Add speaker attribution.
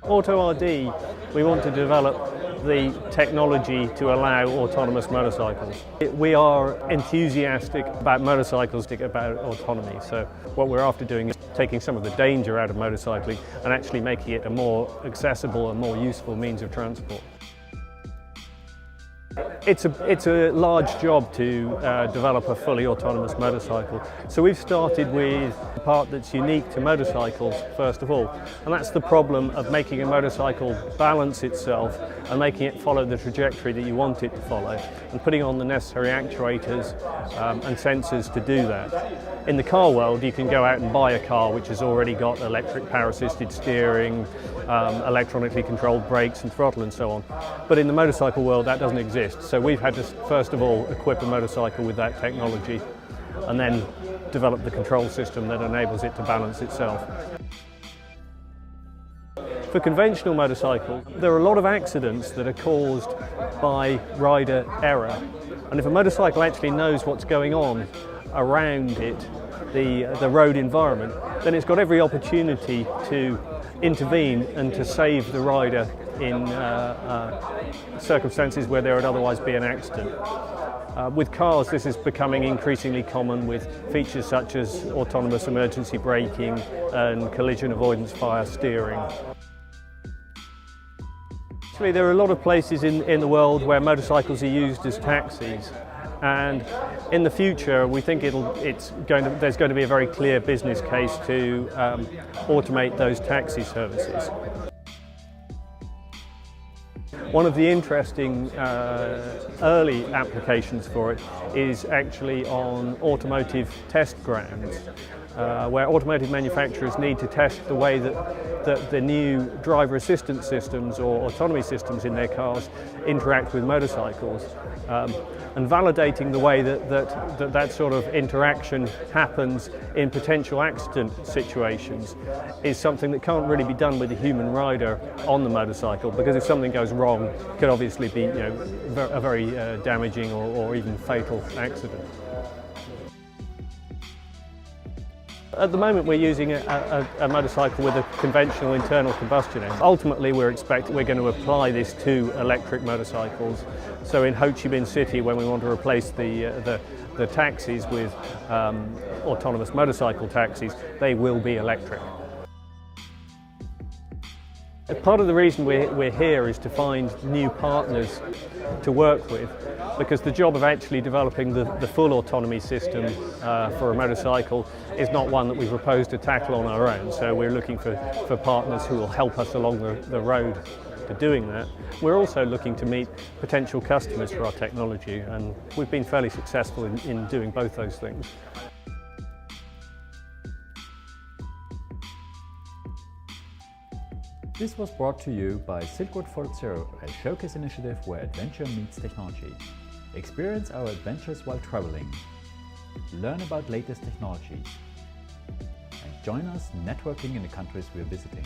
Speaker 1: AutoRD, we want to develop the technology to allow autonomous motorcycles. We are enthusiastic about motorcycles, about autonomy. So what we're after doing is taking some of the danger out of motorcycling and actually making it a more accessible and more useful means of transport. It's a large job to develop a fully autonomous motorcycle. So we've started with the part that's unique to motorcycles first of all, and that's the problem of making a motorcycle balance itself and making it follow the trajectory that you want it to follow, and putting on the necessary actuators and sensors to do that. In the car world, you can go out and buy a car which has already got electric power-assisted steering, electronically controlled brakes and throttle and so on. But in the motorcycle world, that doesn't exist. So we've had to first of all equip a motorcycle with that technology and then develop the control system that enables it to balance itself. For conventional motorcycles, there are a lot of accidents that are caused by rider error. And if a motorcycle actually knows what's going on around it, the road environment, then it's got every opportunity to intervene and to save the rider in circumstances where there would otherwise be an accident. With cars, this is becoming increasingly common with features such as autonomous emergency braking and collision avoidance via steering. Actually, there are a lot of places in the world where motorcycles are used as taxis. And in the future, we think there's going to be a very clear business case to automate those taxi services. One of the interesting early applications for it is actually on automotive test grounds, where automotive manufacturers need to test the way that the new driver assistance systems or autonomy systems in their cars interact with motorcycles. And validating the way that sort of interaction happens in potential accident situations is something that can't really be done with a human rider on the motorcycle, because if something goes wrong, it could obviously be a very damaging or even fatal accident. At the moment, we're using a motorcycle with a conventional internal combustion engine. Ultimately, we're going to apply this to electric motorcycles. So in Ho Chi Minh City, when we want to replace the taxis with autonomous motorcycle taxis, they will be electric. Part of the reason we're here is to find new partners to work with, because the job of actually developing the full autonomy system for a motorcycle is not one that we propose to tackle on our own. So we're looking for partners who will help us along the road to doing that. We're also looking to meet potential customers for our technology, and we've been fairly successful in doing both those things.
Speaker 2: This was brought to you by Silk Road 4.0, a showcase initiative where adventure meets technology. Experience our adventures while traveling. Learn about latest technologies. And join us networking in the countries we're visiting.